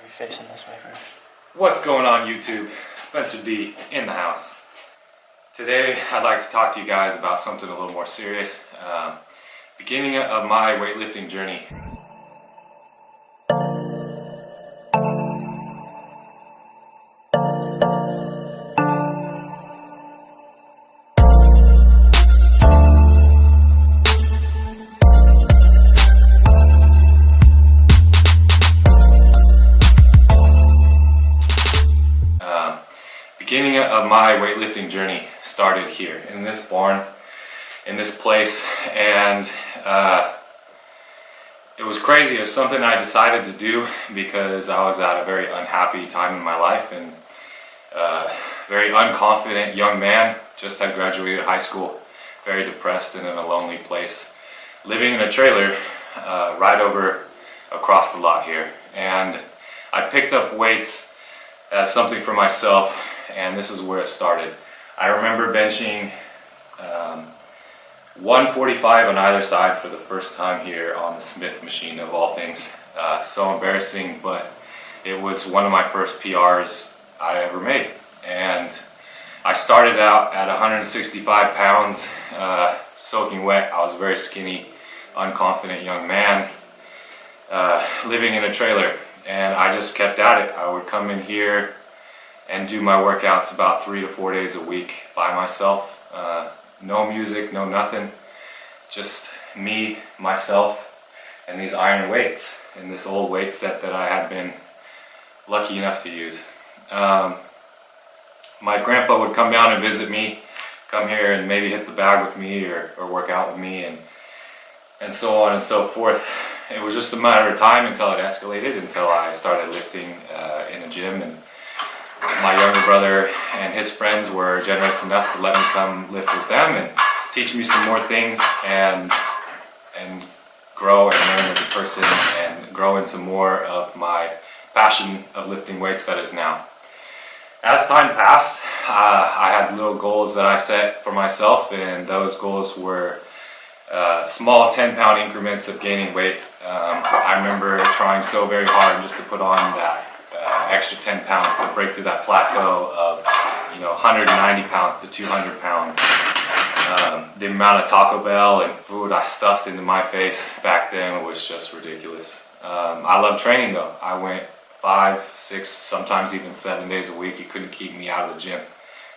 You're facing this way first. What's going on YouTube? Spencer D in the house. Today I'd like to talk to you guys about something a little more serious. Beginning of my weightlifting journey. Beginning of my weightlifting journey started here in this barn, in this place, and it was crazy. It was something I decided to do because I was at a very unhappy time in my life and very unconfident young man, just had graduated high school, very depressed and in a lonely place, living in a trailer right over across the lot here. And I picked up weights as something for myself, and this is where it started. I remember benching 145 on either side for the first time here on the Smith machine, of all things. So embarrassing, but it was one of my first PRs I ever made. And I started out at 165 pounds, soaking wet. I was a very skinny, unconfident young man, living in a trailer. And I just kept at it. I would come in here and do my workouts about 3 to 4 days a week by myself. No music, no nothing. Just me, myself, and these iron weights in this old weight set that I had been lucky enough to use. My grandpa would come down and visit me, come here and maybe hit the bag with me or work out with me, and so on and so forth. It was just a matter of time until it escalated, until I started lifting in a gym, and my younger brother and his friends were generous enough to let me come lift with them and teach me some more things and grow and learn as a person and grow into more of my passion of lifting weights that is now. As time passed, I had little goals that I set for myself, and those goals were small 10-pound increments of gaining weight. I remember trying so very hard just to put on that extra 10 pounds to break through that plateau of 190 pounds to 200 pounds. The amount of Taco Bell and food I stuffed into my face back then was just ridiculous. I love training though. I went 5, 6, sometimes even 7 days a week. You couldn't keep me out of the gym.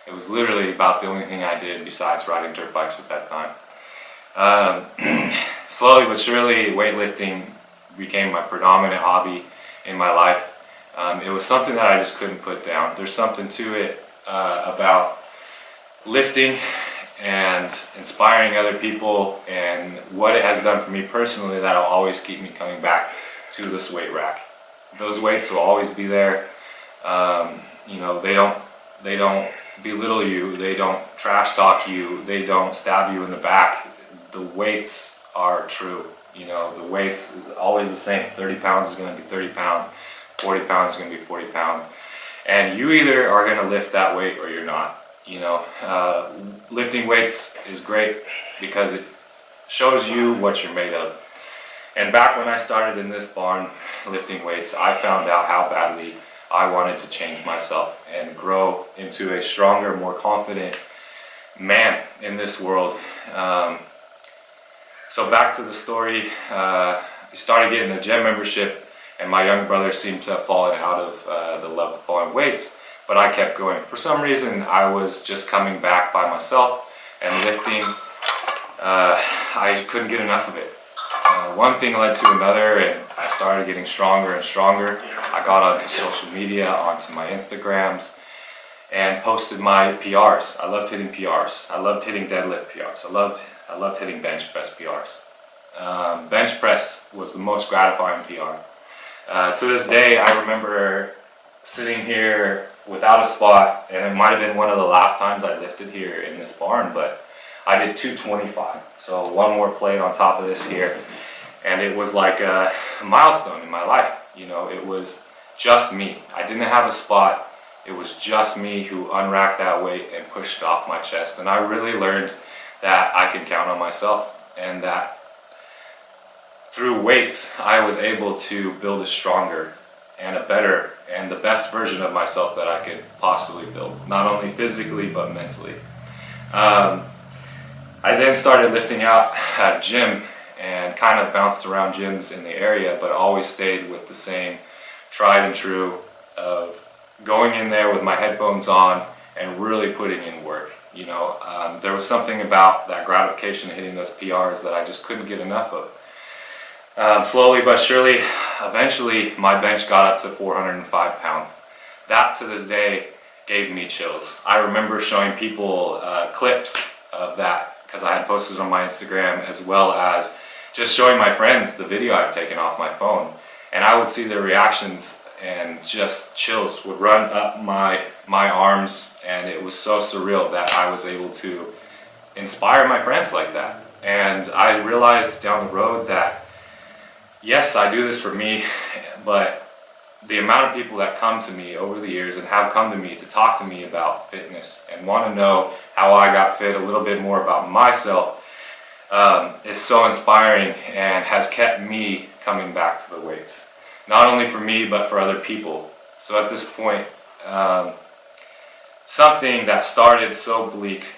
It was literally about the only thing I did besides riding dirt bikes at that time. Slowly but surely, weightlifting became my predominant hobby in my life. It was something that I just couldn't put down. There's something to it about lifting and inspiring other people, and what it has done for me personally that'll always keep me coming back to this weight rack. Those weights will always be there. They don't belittle you. They don't trash talk you. They don't stab you in the back. The weights are true. The weights is always the same. 30 pounds is going to be 30 pounds. 40 pounds is going to be 40 pounds. And you either are going to lift that weight or you're not. Lifting weights is great because it shows you what you're made of. And back when I started in this barn lifting weights, I found out how badly I wanted to change myself and grow into a stronger, more confident man in this world. So back to the story, I started getting a gym membership, and my younger brother seemed to have fallen out of the love of falling weights, but I kept going. For some reason, I was just coming back by myself and lifting. I couldn't get enough of it. One thing led to another, and I started getting stronger and stronger. I got onto social media, onto my Instagrams, and posted my PRs. I loved hitting PRs. I loved hitting deadlift PRs. I loved hitting bench press PRs. Bench press was the most gratifying PR. To this day, I remember sitting here without a spot, and it might have been one of the last times I lifted here in this barn, but I did 225. So one more plate on top of this here, and it was like a milestone in my life. It was just me. I didn't have a spot. It was just me who unracked that weight and pushed it off my chest. And I really learned that I can count on myself, and that through weights I was able to build a stronger and a better and the best version of myself that I could possibly build, not only physically but mentally. I then started lifting out at a gym and kind of bounced around gyms in the area, but always stayed with the same tried and true of going in there with my headphones on and really putting in work. You know, there was something about that gratification hitting those PRs that I just couldn't get enough of. Slowly but surely, eventually my bench got up to 405 pounds. That to this day gave me chills. I remember showing people clips of that because I had posted on my Instagram, as well as just showing my friends the video I've taken off my phone. And I would see their reactions and just chills would run up my arms, and it was so surreal that I was able to inspire my friends like that. And I realized down the road that yes, I do this for me, but the amount of people that come to me over the years and have come to me to talk to me about fitness and want to know how I got fit, a little bit more about myself, is so inspiring and has kept me coming back to the weights. Not only for me, but for other people. So at this point, something that started so bleak,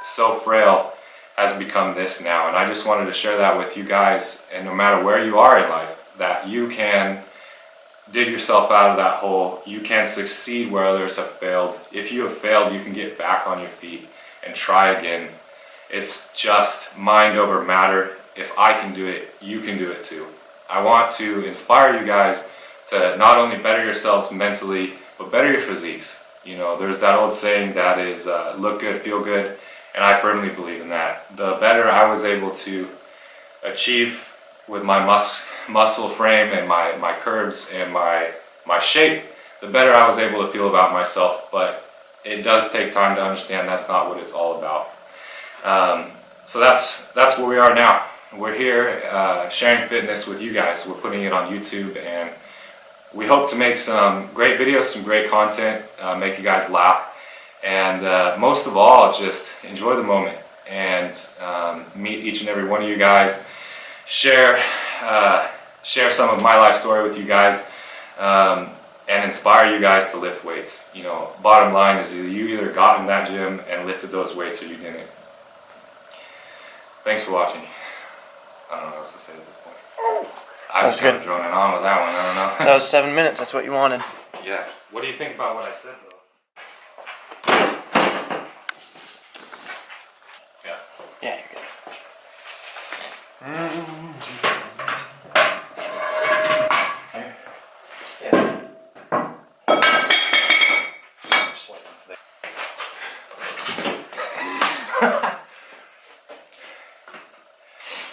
so frail, has become this now. And I just wanted to share that with you guys, and no matter where you are in life, that you can dig yourself out of that hole. You can succeed where others have failed. If you have failed, you can get back on your feet and try again. It's just mind over matter. If I can do it, you can do it too. I want to inspire you guys to not only better yourselves mentally, but better your physiques. You know, there's that old saying that is, look good, feel good, and I firmly believe in that. The better I was able to achieve with my muscle frame and my curves and my shape, the better I was able to feel about myself. But it does take time to understand that's not what it's all about. So that's where we are now. We're here sharing fitness with you guys. We're putting it on YouTube, and we hope to make some great videos, some great content, make you guys laugh, and most of all, just enjoy the moment and meet each and every one of you guys. Share some of my life story with you guys, and inspire you guys to lift weights. You know, bottom line is you either got in that gym and lifted those weights or you didn't. Thanks for watching. I don't know what else to say at this point. I was kind of droning on with that one. I don't know. That was 7 minutes. That's what you wanted. Yeah. What do you think about what I said, though? Yeah. Yeah, you're good.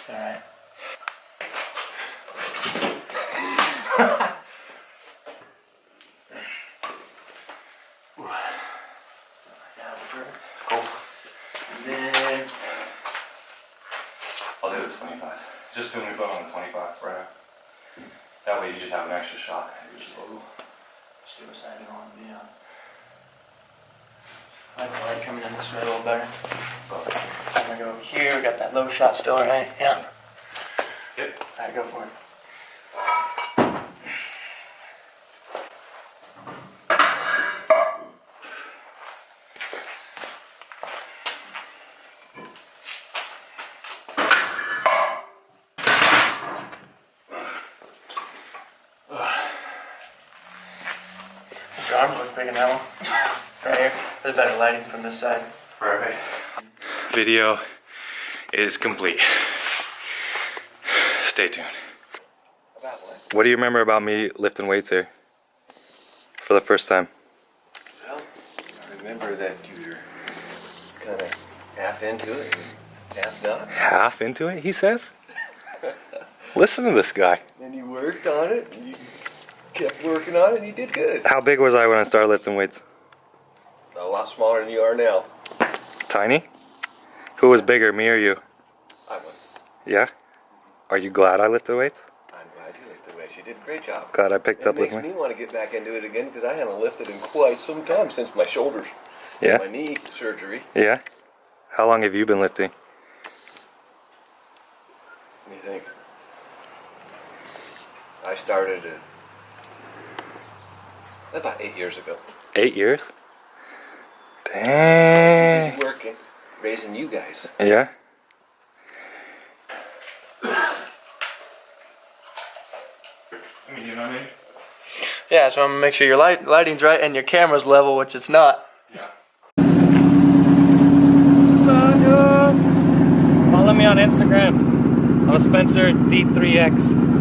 Alright. Cool. And then I'll do the 25. Just film me put on the 25 right now. That way you just have an extra shot at your disposal. see what side you want to be on. I like the light coming in this way a little better. I'm gonna go over here. We got that low shot still, right? Yeah. Yep. Alright, go for it. Your arms look big in that one. Right here. There's better lighting from this side. Perfect. Video is complete. Stay tuned. What do you remember about me lifting weights here for the first time? Well, I remember that you were kind of half into it and half not. Half into it, he says? Listen to this guy. Then you worked on it, and you kept working on it, and you did good. How big was I when I started lifting weights? A lot smaller than you are now. Tiny? Who was bigger, me or you? I was. Yeah? Are you glad I lifted weights? I'm glad you lifted weights. You did a great job. Glad I picked up It with makes me. me want to get back into it again because I haven't lifted in quite some time since my shoulders. Yeah? My knee surgery. Yeah? How long have you been lifting? What do you think? I started at About 8 years ago. 8 years? Dang. Busy working, raising you guys. Yeah. I mean, you know what I mean? Yeah, so I'm gonna make sure your lighting's right and your camera's level, which it's not. Yeah. Follow me on Instagram. I'm Spencer D3X.